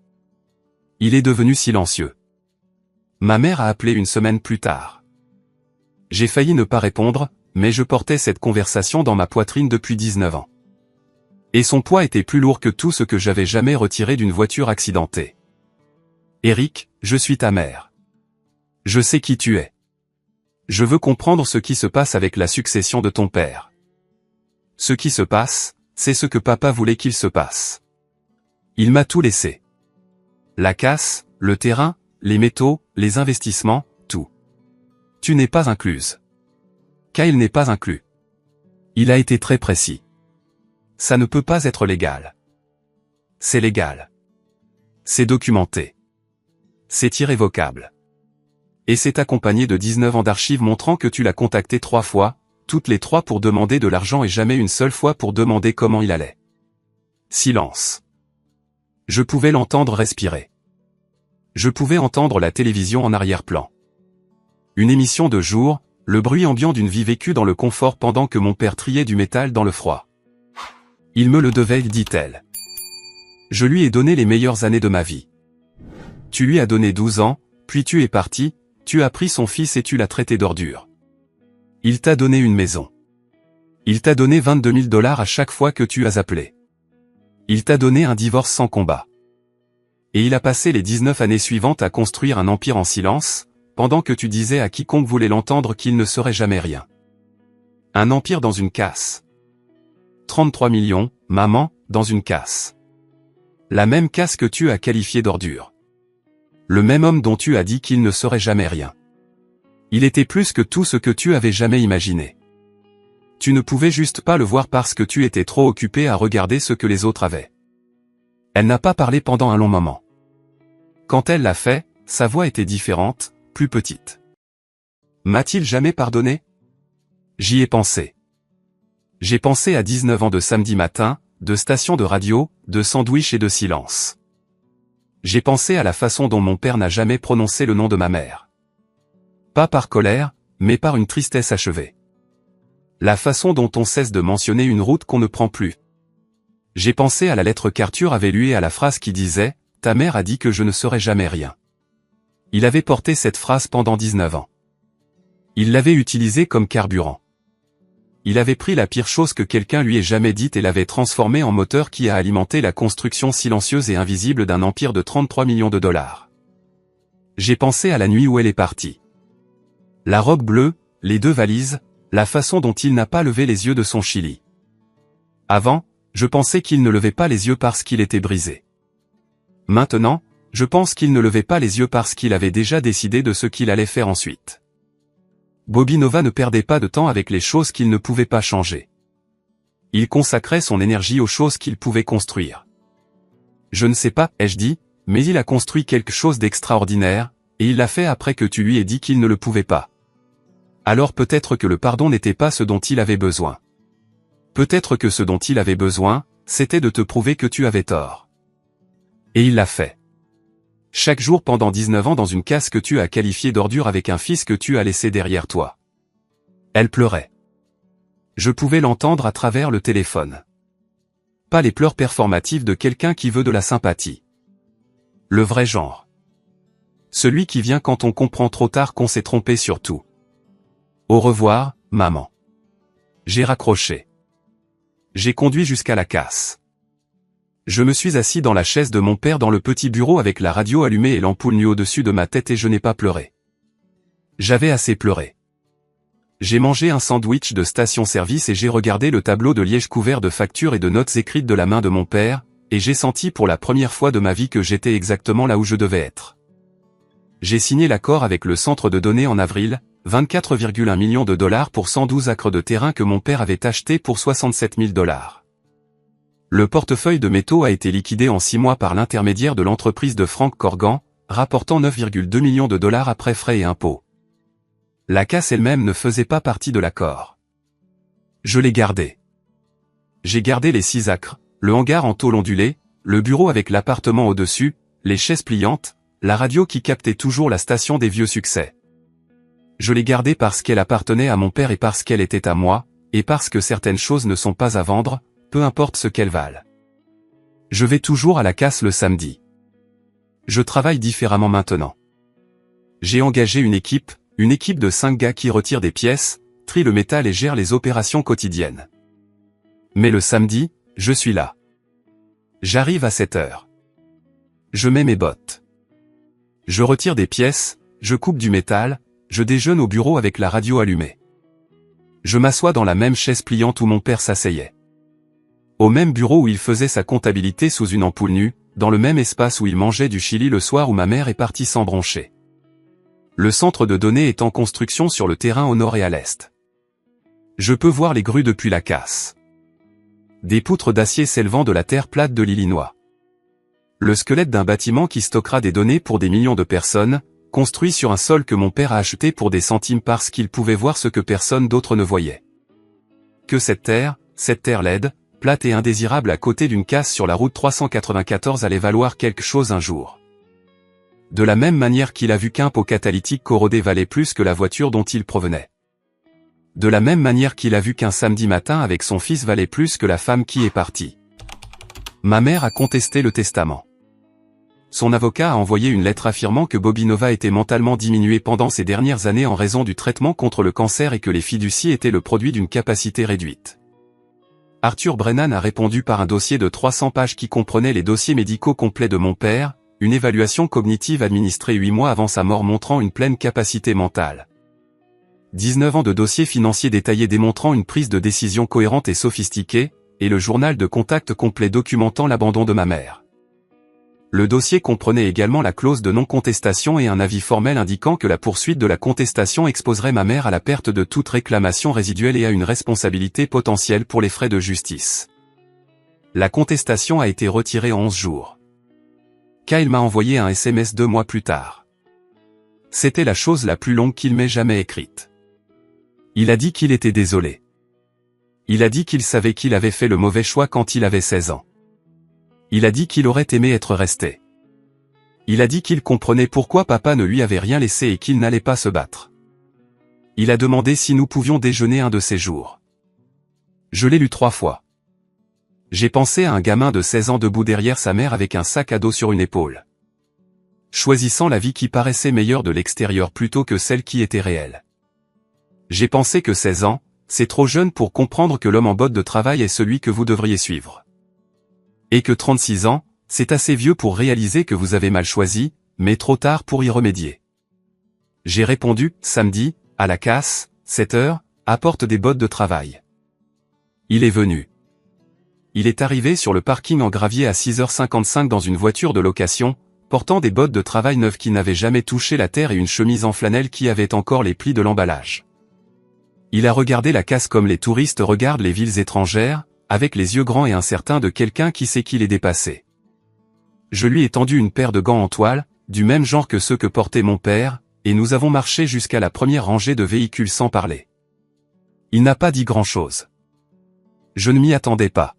Il est devenu silencieux. Ma mère a appelé 1 semaine plus tard. J'ai failli ne pas répondre, mais je portais cette conversation dans ma poitrine depuis 19 ans. Et son poids était plus lourd que tout ce que j'avais jamais retiré d'une voiture accidentée. Eric, je suis ta mère. Je sais qui tu es. Je veux comprendre ce qui se passe avec la succession de ton père. Ce qui se passe, c'est ce que papa voulait qu'il se passe. Il m'a tout laissé. La casse, le terrain, les métaux, les investissements, tout. Tu n'es pas incluse. Kyle n'est pas inclus. Il a été très précis. Ça ne peut pas être légal. C'est légal. C'est documenté. C'est irrévocable. Et c'est accompagné de 19 ans d'archives montrant que tu l'as contacté 3 fois, toutes les 3 pour demander de l'argent et jamais une seule fois pour demander comment il allait. Silence. Je pouvais l'entendre respirer. Je pouvais entendre la télévision en arrière-plan. Une émission de jour, le bruit ambiant d'une vie vécue dans le confort pendant que mon père triait du métal dans le froid. Il me le devait, dit-elle. Je lui ai donné les meilleures années de ma vie. Tu lui as donné 12 ans, puis tu es parti, tu as pris son fils et tu l'as traité d'ordure. Il t'a donné une maison. Il t'a donné 22 000 $ à chaque fois que tu as appelé. Il t'a donné un divorce sans combat. Et il a passé les 19 années suivantes à construire un empire en silence, pendant que tu disais à quiconque voulait l'entendre qu'il ne serait jamais rien. Un empire dans une casse. 33 millions, maman, dans une casse. La même casse que tu as qualifiée d'ordure. Le même homme dont tu as dit qu'il ne serait jamais rien. Il était plus que tout ce que tu avais jamais imaginé. Tu ne pouvais juste pas le voir parce que tu étais trop occupé à regarder ce que les autres avaient. Elle n'a pas parlé pendant un long moment. Quand elle l'a fait, sa voix était différente, plus petite. M'a-t-il jamais pardonné? J'y ai pensé. J'ai pensé à 19 ans de samedi matin, de stations de radio, de sandwich et de silence. J'ai pensé à la façon dont mon père n'a jamais prononcé le nom de ma mère. Pas par colère, mais par une tristesse achevée. La façon dont on cesse de mentionner une route qu'on ne prend plus. J'ai pensé à la lettre qu'Arthur avait lue et à la phrase qui disait « Ta mère a dit que je ne serai jamais rien ». Il avait porté cette phrase pendant 19 ans. Il l'avait utilisée comme carburant. Il avait pris la pire chose que quelqu'un lui ait jamais dite et l'avait transformée en moteur qui a alimenté la construction silencieuse et invisible d'un empire de 33 millions de $. J'ai pensé à la nuit où elle est partie. La robe bleue, les 2 valises, la façon dont il n'a pas levé les yeux de son Chili. Avant, je pensais qu'il ne levait pas les yeux parce qu'il était brisé. Maintenant, je pense qu'il ne levait pas les yeux parce qu'il avait déjà décidé de ce qu'il allait faire ensuite. Bobby Nova ne perdait pas de temps avec les choses qu'il ne pouvait pas changer. Il consacrait son énergie aux choses qu'il pouvait construire. Je ne sais pas, ai-je dit, mais il a construit quelque chose d'extraordinaire, et il l'a fait après que tu lui aies dit qu'il ne le pouvait pas. Alors peut-être que le pardon n'était pas ce dont il avait besoin. Peut-être que ce dont il avait besoin, c'était de te prouver que tu avais tort. Et il l'a fait. Chaque jour pendant 19 ans dans une casse que tu as qualifiée d'ordure avec un fils que tu as laissé derrière toi. Elle pleurait. Je pouvais l'entendre à travers le téléphone. Pas les pleurs performatifs de quelqu'un qui veut de la sympathie. Le vrai genre. Celui qui vient quand on comprend trop tard qu'on s'est trompé sur tout. Au revoir, maman. J'ai raccroché. J'ai conduit jusqu'à la casse. Je me suis assis dans la chaise de mon père dans le petit bureau avec la radio allumée et l'ampoule nue au-dessus de ma tête et je n'ai pas pleuré. J'avais assez pleuré. J'ai mangé un sandwich de station-service et j'ai regardé le tableau de liège couvert de factures et de notes écrites de la main de mon père, et j'ai senti pour la première fois de ma vie que j'étais exactement là où je devais être. J'ai signé l'accord avec le centre de données en avril, 24,1 millions de $, pour 112 acres de terrain que mon père avait acheté pour 67 000 $. Le portefeuille de métaux a été liquidé en 6 mois par l'intermédiaire de l'entreprise de Frank Corgan, rapportant 9,2 millions de $ après frais et impôts. La casse elle-même ne faisait pas partie de l'accord. Je l'ai gardée. J'ai gardé les 6 acres, le hangar en tôle ondulée, le bureau avec l'appartement au-dessus, les chaises pliantes, la radio qui captait toujours la station des vieux succès. Je l'ai gardée parce qu'elle appartenait à mon père et parce qu'elle était à moi, et parce que certaines choses ne sont pas à vendre, peu importe ce qu'elles valent. Je vais toujours à la casse le samedi. Je travaille différemment maintenant. J'ai engagé une équipe de 5 gars qui retire des pièces, trie le métal et gère les opérations quotidiennes. Mais le samedi, je suis là. J'arrive à 7 heures. Je mets mes bottes. Je retire des pièces, je coupe du métal, je déjeune au bureau avec la radio allumée. Je m'assois dans la même chaise pliante où mon père s'asseyait. Au même bureau où il faisait sa comptabilité sous une ampoule nue, dans le même espace où il mangeait du chili le soir où ma mère est partie sans broncher. Le centre de données est en construction sur le terrain au nord et à l'est. Je peux voir les grues depuis la casse. Des poutres d'acier s'élevant de la terre plate de l'Illinois. Le squelette d'un bâtiment qui stockera des données pour des millions de personnes, construit sur un sol que mon père a acheté pour des centimes parce qu'il pouvait voir ce que personne d'autre ne voyait. Que cette terre laide, plate et indésirable à côté d'une casse sur la route 394 allait valoir quelque chose un jour. De la même manière qu'il a vu qu'un pot catalytique corrodé valait plus que la voiture dont il provenait. De la même manière qu'il a vu qu'un samedi matin avec son fils valait plus que la femme qui est partie. Ma mère a contesté le testament. Son avocat a envoyé une lettre affirmant que Bobinova était mentalement diminuée pendant ces dernières années en raison du traitement contre le cancer et que les fiducies étaient le produit d'une capacité réduite. Arthur Brennan a répondu par un dossier de 300 pages qui comprenait les dossiers médicaux complets de mon père, une évaluation cognitive administrée 8 mois avant sa mort montrant une pleine capacité mentale. 19 ans de dossiers financiers détaillés démontrant une prise de décision cohérente et sophistiquée, et le journal de contact complet documentant l'abandon de ma mère. Le dossier comprenait également la clause de non-contestation et un avis formel indiquant que la poursuite de la contestation exposerait ma mère à la perte de toute réclamation résiduelle et à une responsabilité potentielle pour les frais de justice. La contestation a été retirée en 11 jours. Kyle m'a envoyé un SMS 2 mois plus tard. C'était la chose la plus longue qu'il m'ait jamais écrite. Il a dit qu'il était désolé. Il a dit qu'il savait qu'il avait fait le mauvais choix quand il avait 16 ans. Il a dit qu'il aurait aimé être resté. Il a dit qu'il comprenait pourquoi papa ne lui avait rien laissé et qu'il n'allait pas se battre. Il a demandé si nous pouvions déjeuner un de ces jours. Je l'ai lu 3 fois. J'ai pensé à un gamin de 16 ans debout derrière sa mère avec un sac à dos sur une épaule. Choisissant la vie qui paraissait meilleure de l'extérieur plutôt que celle qui était réelle. J'ai pensé que 16 ans, c'est trop jeune pour comprendre que l'homme en botte de travail est celui que vous devriez suivre. Et que 36 ans, c'est assez vieux pour réaliser que vous avez mal choisi, mais trop tard pour y remédier. J'ai répondu, samedi, à la casse, 7 heures, apporte des bottes de travail. Il est venu. Il est arrivé sur le parking en gravier à 6h55 dans une voiture de location, portant des bottes de travail neuves qui n'avaient jamais touché la terre et une chemise en flanelle qui avait encore les plis de l'emballage. Il a regardé la casse comme les touristes regardent les villes étrangères, avec les yeux grands et incertains de quelqu'un qui sait qu'il est dépassé. Je lui ai tendu une paire de gants en toile, du même genre que ceux que portait mon père, et nous avons marché jusqu'à la première rangée de véhicules sans parler. Il n'a pas dit grand-chose. Je ne m'y attendais pas.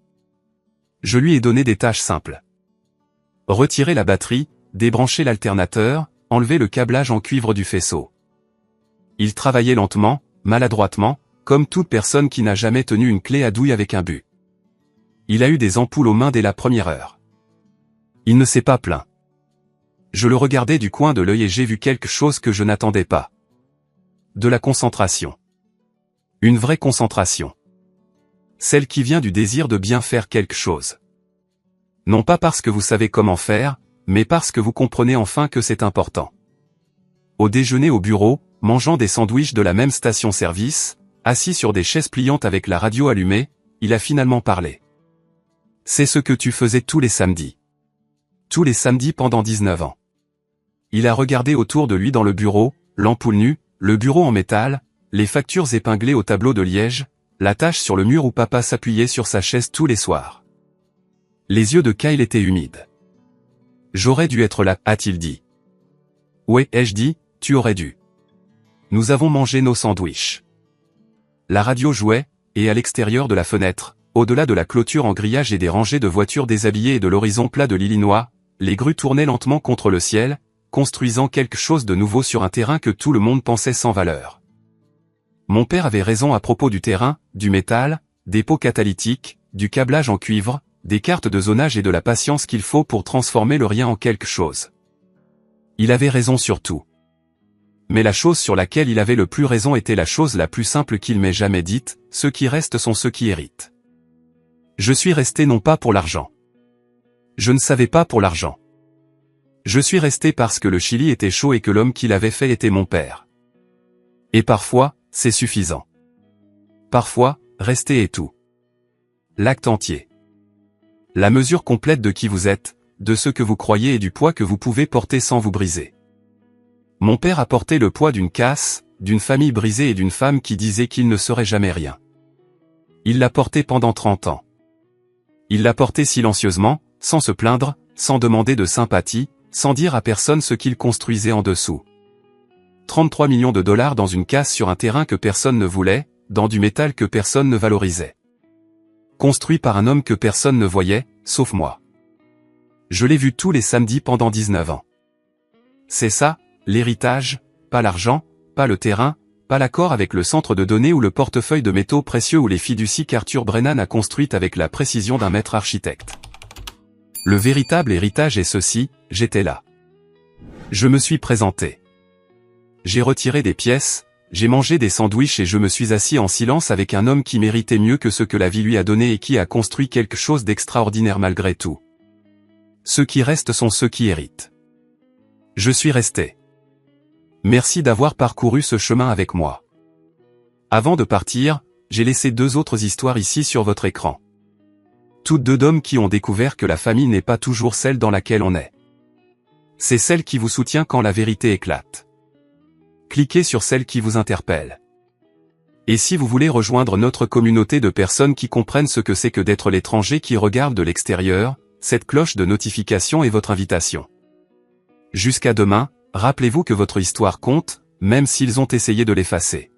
Je lui ai donné des tâches simples. Retirer la batterie, débrancher l'alternateur, enlever le câblage en cuivre du faisceau. Il travaillait lentement, maladroitement, comme toute personne qui n'a jamais tenu une clé à douille avec un but. Il a eu des ampoules aux mains dès la première heure. Il ne s'est pas plaint. Je le regardais du coin de l'œil et j'ai vu quelque chose que je n'attendais pas. De la concentration. Une vraie concentration. Celle qui vient du désir de bien faire quelque chose. Non pas parce que vous savez comment faire, mais parce que vous comprenez enfin que c'est important. Au déjeuner au bureau, mangeant des sandwichs de la même station-service, assis sur des chaises pliantes avec la radio allumée, il a finalement parlé. C'est ce que tu faisais tous les samedis. Tous les samedis pendant 19 ans. Il a regardé autour de lui dans le bureau, l'ampoule nue, le bureau en métal, les factures épinglées au tableau de liège, la tache sur le mur où papa s'appuyait sur sa chaise tous les soirs. Les yeux de Kyle étaient humides. J'aurais dû être là, a-t-il dit. Ouais, ai-je dit, tu aurais dû. Nous avons mangé nos sandwichs. La radio jouait, et à l'extérieur de la fenêtre, au-delà de la clôture en grillage et des rangées de voitures déshabillées et de l'horizon plat de l'Illinois, les grues tournaient lentement contre le ciel, construisant quelque chose de nouveau sur un terrain que tout le monde pensait sans valeur. Mon père avait raison à propos du terrain, du métal, des pots catalytiques, du câblage en cuivre, des cartes de zonage et de la patience qu'il faut pour transformer le rien en quelque chose. Il avait raison sur tout. Mais la chose sur laquelle il avait le plus raison était la chose la plus simple qu'il m'ait jamais dite, ceux qui restent sont ceux qui héritent. Je suis resté non pas pour l'argent. Je ne savais pas pour l'argent. Je suis resté parce que le Chili était chaud et que l'homme qui l'avait fait était mon père. Et parfois, c'est suffisant. Parfois, rester est tout. L'acte entier. La mesure complète de qui vous êtes, de ce que vous croyez et du poids que vous pouvez porter sans vous briser. Mon père a porté le poids d'une casse, d'une famille brisée et d'une femme qui disait qu'il ne serait jamais rien. Il l'a porté pendant 30 ans. Il l'a porté silencieusement, sans se plaindre, sans demander de sympathie, sans dire à personne ce qu'il construisait en dessous. 33 millions de dollars dans une casse sur un terrain que personne ne voulait, dans du métal que personne ne valorisait. Construit par un homme que personne ne voyait, sauf moi. Je l'ai vu tous les samedis pendant 19 ans. C'est ça, l'héritage, pas l'argent, pas le terrain, pas l'accord avec le centre de données ou le portefeuille de métaux précieux ou les fiducies qu'Arthur Brennan a construites avec la précision d'un maître architecte. Le véritable héritage est ceci, j'étais là. Je me suis présenté. J'ai retiré des pièces, j'ai mangé des sandwichs et je me suis assis en silence avec un homme qui méritait mieux que ce que la vie lui a donné et qui a construit quelque chose d'extraordinaire malgré tout. Ceux qui restent sont ceux qui héritent. Je suis resté. Merci d'avoir parcouru ce chemin avec moi. Avant de partir, j'ai laissé 2 autres histoires ici sur votre écran. Toutes 2 d'hommes qui ont découvert que la famille n'est pas toujours celle dans laquelle on est. C'est celle qui vous soutient quand la vérité éclate. Cliquez sur celle qui vous interpelle. Et si vous voulez rejoindre notre communauté de personnes qui comprennent ce que c'est que d'être l'étranger qui regarde de l'extérieur, cette cloche de notification est votre invitation. Jusqu'à demain, rappelez-vous que votre histoire compte, même s'ils ont essayé de l'effacer.